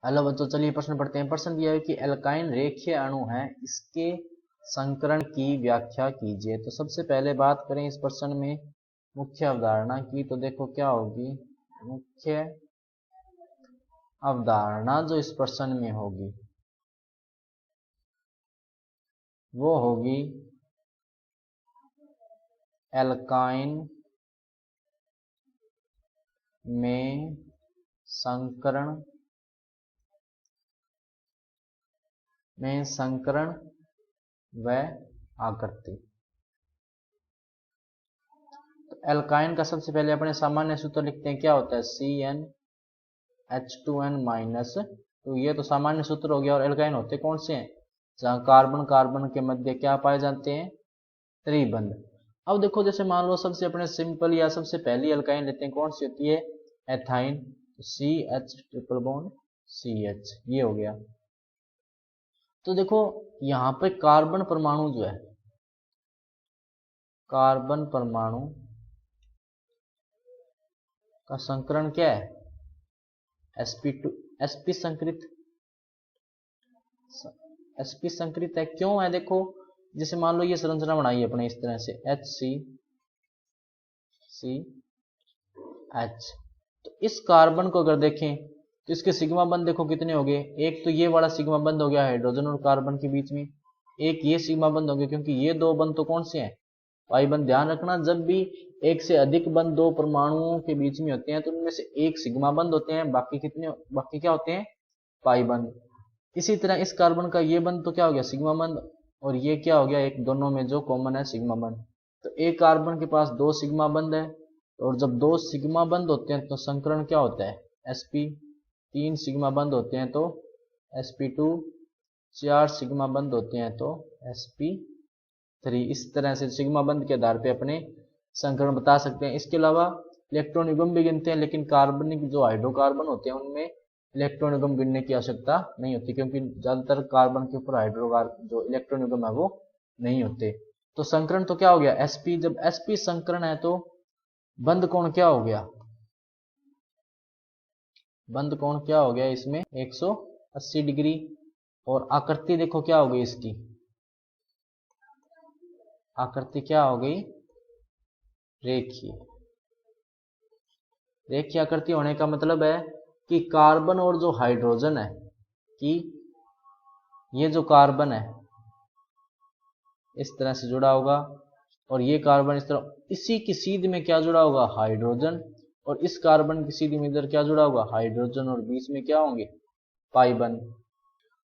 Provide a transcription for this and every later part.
Hello बच्चों, चलिए प्रश्न पढ़ते हैं। प्रश्न दिया है कि एल्काइन रेखीय अणु है, इसके संकरण की व्याख्या कीजिए। तो सबसे पहले बात करें इस प्रश्न में मुख्य अवधारणा की, तो देखो क्या होगी मुख्य अवधारणा जो इस प्रश्न में होगी वो होगी एल्काइन में संकरण व आकृति। तो एल्काइन का सबसे पहले अपने सामान्य सूत्र लिखते हैं। क्या होता है? CnH2n-, तो ये तो सामान्य सूत्र हो गया। और एल्काइन होते कौन से हैं? जहां कार्बन कार्बन के मध्य क्या पाए जाते हैं? त्रिबंध। अब देखो, जैसे मान लो सबसे अपने सिंपल या सबसे पहली एल्काइन लेते हैं, कौन सी होती है? एथाइन। तो CH ट्रिपल बॉन्ड CH, ये हो गया। तो देखो यहाँ पे कार्बन परमाणु जो है, कार्बन परमाणु का संकरण क्या है? sp2 sp संकरित है। क्यों है? देखो जैसे मान लो ये संरचना बनाई अपने इस तरह से HCCH। तो इस कार्बन को अगर देखें तो इसके सिग्मा बंध देखो कितने हो गए। एक तो ये वाला सिग्मा बंध हो गया हाइड्रोजन और कार्बन के बीच में, एक ये सिग्मा बंध हो गया, क्योंकि ये दो बंध तो कौन से हैं? पाई बंध। ध्यान रखना, जब भी एक से अधिक बंध दो परमाणुओं के बीच में होते हैं तो उनमें से एक सिग्मा बंध होते हैं, बाकी क्या होते हैं? पाई बंध। इसी तरह इस कार्बन का ये बंध तो क्या हो गया? सिग्मा बंध। और ये क्या हो गया? एक दोनों में जो कॉमन है सिग्मा बंध। तो एक कार्बन के पास दो सिग्मा बंध है, और जब दो सिग्मा बंध होते हैं तो संकरण क्या होता है? sp। तीन सिग्मा बंध होते हैं तो sp2। चार सिग्मा बंध होते हैं तो sp3। इस तरह से सिग्मा बंध के आधार पे अपने संकरण बता सकते हैं। इसके अलावा इलेक्ट्रॉन युग्म भी गिनते हैं, लेकिन कार्बनिक जो हाइड्रोकार्बन होते हैं उनमें इलेक्ट्रॉन युग्म गिनने की आवश्यकता नहीं होती, क्योंकि ज्यादातर कार्बन के ऊपर हाइड्रोकार्बन जो इलेक्ट्रॉन युग्म है वो नहीं होते। तो संकरण तो क्या हो गया? sp। जब sp संकरण है तो बंध कोण क्या हो गया? बंध कोण क्या हो गया इसमें? 180 डिग्री। और आकृति देखो क्या हो गई इसकी? आकृति क्या हो गई? रेखीय। रेखीय आकृति होने का मतलब है कि कार्बन और जो हाइड्रोजन है, कि ये जो कार्बन है इस तरह से जुड़ा होगा, और ये कार्बन इस तरह, इसी की सीध में क्या जुड़ा होगा? हाइड्रोजन। और इस कार्बन की सीध में इधर क्या जुड़ा होगा? हाइड्रोजन। और बीच में क्या होंगे? पाई बंध।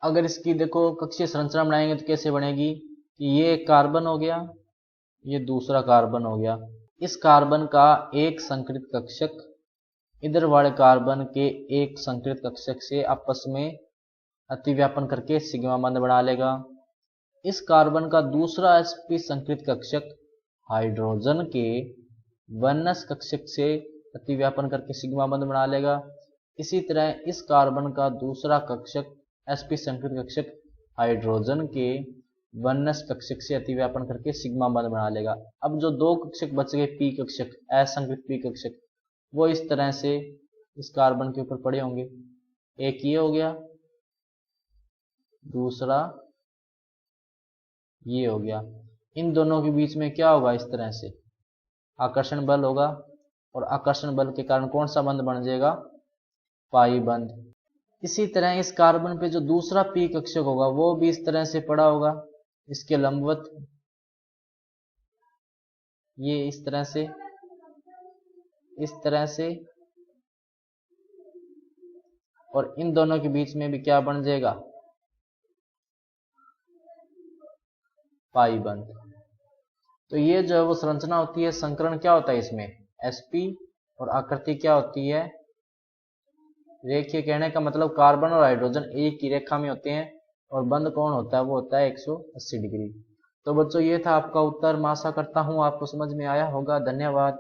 अगर इसकी देखो कक्षीय संरचना बनाएंगे तो कैसे बनेगी? कि ये एक कार्बन हो गया, ये दूसरा कार्बन हो गया। इस कार्बन का एक संकरित कक्षक इधर वाले कार्बन के एक संकरित कक्षक से आपस में अतिव्यापन करके सिग्मा बंध बना लेगा। इस कार्बन का दूसरा sp संकरित कक्षक हाइड्रोजन के वनस कक्षक से अतिव्यापन करके सिग्मा बंध बना लेगा। इसी तरह इस कार्बन का दूसरा कक्षक sp संकरित कक्षक हाइड्रोजन के वनस कक्षक से अतिव्यापन करके सिग्मा बंध बना लेगा। अब जो दो कक्षक बच गए p कक्षक, असंकृत p कक्षक, वो इस तरह से इस कार्बन के ऊपर पड़े होंगे। एक ये हो गया, दूसरा ये हो गया। इन दोनों के बीच में क्या होगा? इस तरह से आकर्षण बल होगा, और आकर्षण बल के कारण कौन सा बंध बन जाएगा? पाई बंध। इसी तरह इस कार्बन पे जो दूसरा p कक्षक होगा वो भी इस तरह से पड़ा होगा, इसके लंबवत, ये इस तरह से, और इन दोनों के बीच में भी क्या बन जाएगा? पाई बंध। तो ये जो है वो संरचना होती है। संकरण क्या होता है इसमें? sp। और आकृति क्या होती है? रेखीय। कहने का मतलब कार्बन और हाइड्रोजन एक ही रेखा में होते हैं, और बंध कोण होता है वो होता है 180 डिग्री। तो बच्चों ये था आपका उत्तर। मैं आशा करता हूं आपको समझ में आया होगा। धन्यवाद।